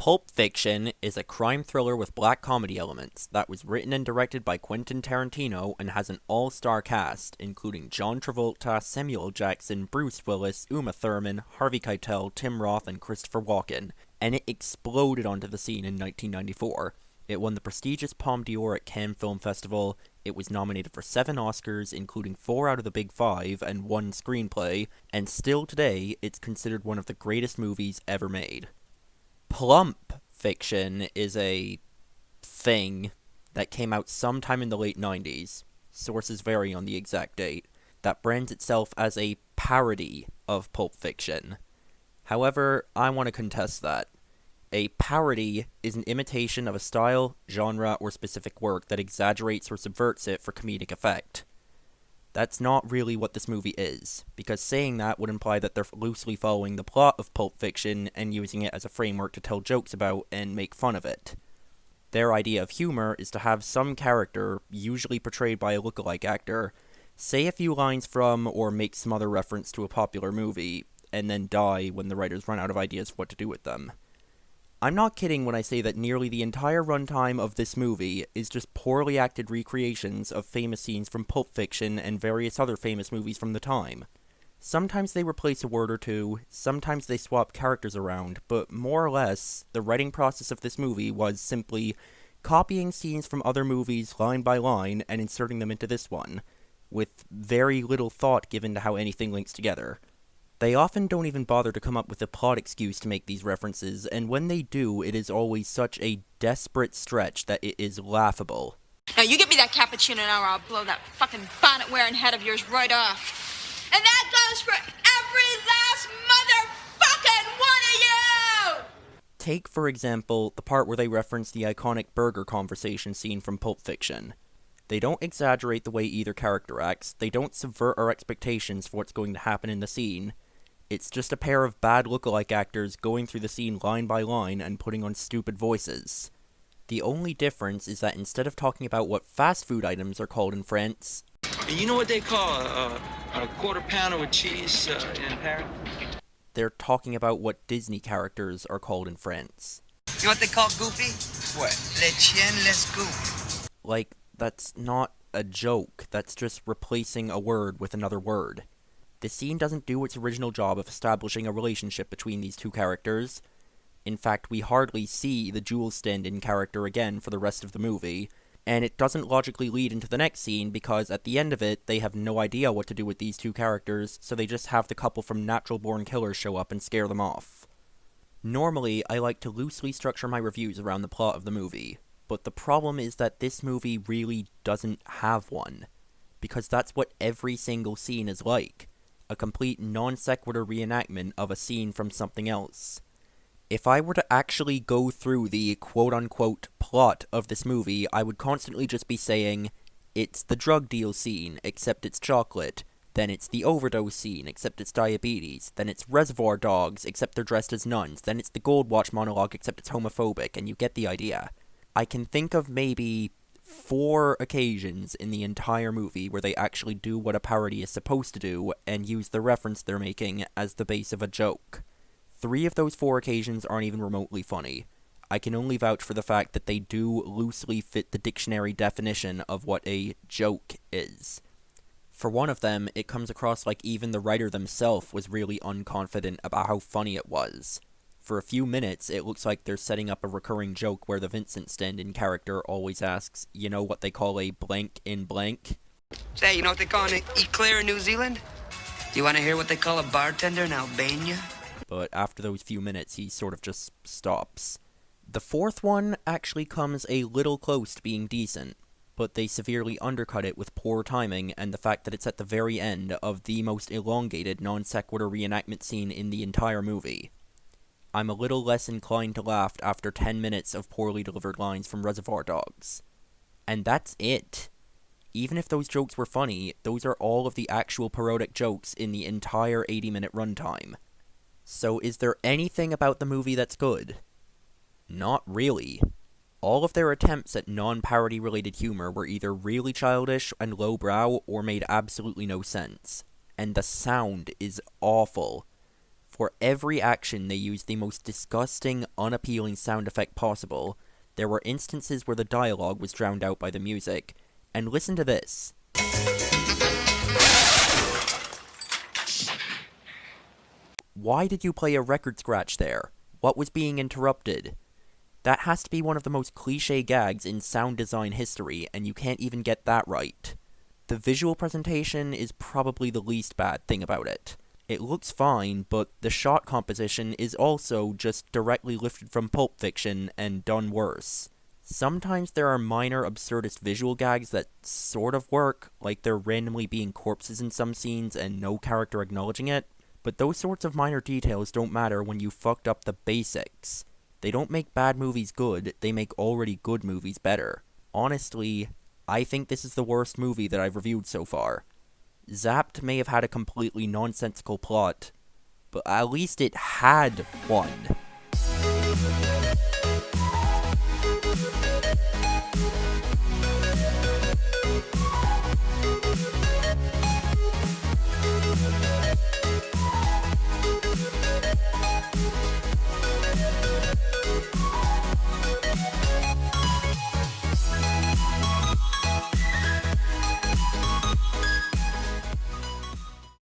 Pulp Fiction is a crime thriller with black comedy elements that was written and directed by Quentin Tarantino and has an all-star cast, including John Travolta, Samuel L. Jackson, Bruce Willis, Uma Thurman, Harvey Keitel, Tim Roth, and Christopher Walken, and it exploded onto the scene in 1994. It won the prestigious Palme d'Or at Cannes Film Festival. It was nominated for 7 Oscars, including 4 out of the Big 5 and 1 screenplay, and still today, it's considered one of the greatest movies ever made. Plump Fiction is a thing that came out sometime in the late 90s, sources vary on the exact date, that brands itself as a parody of Pulp Fiction. However, I want to contest that. A parody is an imitation of a style, genre, or specific work that exaggerates or subverts it for comedic effect. That's not really what this movie is, because saying that would imply that they're loosely following the plot of Pulp Fiction and using it as a framework to tell jokes about and make fun of it. Their idea of humor is to have some character, usually portrayed by a lookalike actor, say a few lines from or make some other reference to a popular movie, and then die when the writers run out of ideas for what to do with them. I'm not kidding when I say that nearly the entire runtime of this movie is just poorly acted recreations of famous scenes from Pulp Fiction and various other famous movies from the time. Sometimes they replace a word or two, sometimes they swap characters around, but more or less, the writing process of this movie was simply copying scenes from other movies line by line and inserting them into this one, with very little thought given to how anything links together. They often don't even bother to come up with a plot excuse to make these references, and when they do, it is always such a desperate stretch that it is laughable. Now you get me that cappuccino now or I'll blow that fucking bonnet-wearing head of yours right off. And that goes for every last motherfucking one of you! Take, for example, the part where they reference the iconic burger conversation scene from Pulp Fiction. They don't exaggerate the way either character acts, they don't subvert our expectations for what's going to happen in the scene. It's just a pair of bad lookalike actors going through the scene line by line and putting on stupid voices. The only difference is that instead of talking about what fast food items are called in France... You know what they call a quarter pounder with cheese in Paris? They're talking about what Disney characters are called in France. You know what they call Goofy? What? Le chien les goofy. Like, that's not a joke, that's just replacing a word with another word. The scene doesn't do its original job of establishing a relationship between these two characters. In fact, we hardly see the jewel stand-in character again for the rest of the movie, and it doesn't logically lead into the next scene because at the end of it, they have no idea what to do with these two characters, so they just have the couple from Natural Born Killers show up and scare them off. Normally, I like to loosely structure my reviews around the plot of the movie, but the problem is that this movie really doesn't have one, because that's what every single scene is like. A complete non-sequitur reenactment of a scene from something else. If I were to actually go through the quote-unquote plot of this movie, I would constantly just be saying, it's the drug deal scene, except it's chocolate, then it's the overdose scene, except it's diabetes, then it's Reservoir Dogs, except they're dressed as nuns, then it's the Gold Watch monologue, except it's homophobic, and you get the idea. I can think of maybe 4 occasions in the entire movie where they actually do what a parody is supposed to do and use the reference they're making as the base of a joke. 3 of those 4 occasions aren't even remotely funny. I can only vouch for the fact that they do loosely fit the dictionary definition of what a joke is. For one of them, it comes across like even the writer themselves was really unconfident about how funny it was. For a few minutes, it looks like they're setting up a recurring joke where the Vincent stand-in character always asks, you know what they call a blank in blank? Say, you know what they call an eclair in New Zealand? Do you want to hear what they call a bartender in Albania? But after those few minutes, he sort of just stops. The 4th one actually comes a little close to being decent, but they severely undercut it with poor timing and the fact that it's at the very end of the most elongated non-sequitur reenactment scene in the entire movie. I'm a little less inclined to laugh after 10 minutes of poorly delivered lines from Reservoir Dogs. And that's it. Even if those jokes were funny, those are all of the actual parodic jokes in the entire 80-minute runtime. So is there anything about the movie that's good? Not really. All of their attempts at non-parody related humor were either really childish and lowbrow or made absolutely no sense. And the sound is awful. For every action, they used the most disgusting, unappealing sound effect possible. There were instances where the dialogue was drowned out by the music. And listen to this. Why did you play a record scratch there? What was being interrupted? That has to be one of the most cliché gags in sound design history, and you can't even get that right. The visual presentation is probably the least bad thing about it. It looks fine, but the shot composition is also just directly lifted from Pulp Fiction and done worse. Sometimes there are minor absurdist visual gags that sort of work, like there randomly being corpses in some scenes and no character acknowledging it, but those sorts of minor details don't matter when you fucked up the basics. They don't make bad movies good, they make already good movies better. Honestly, I think this is the worst movie that I've reviewed so far. Zapped may have had a completely nonsensical plot, but at least it had one.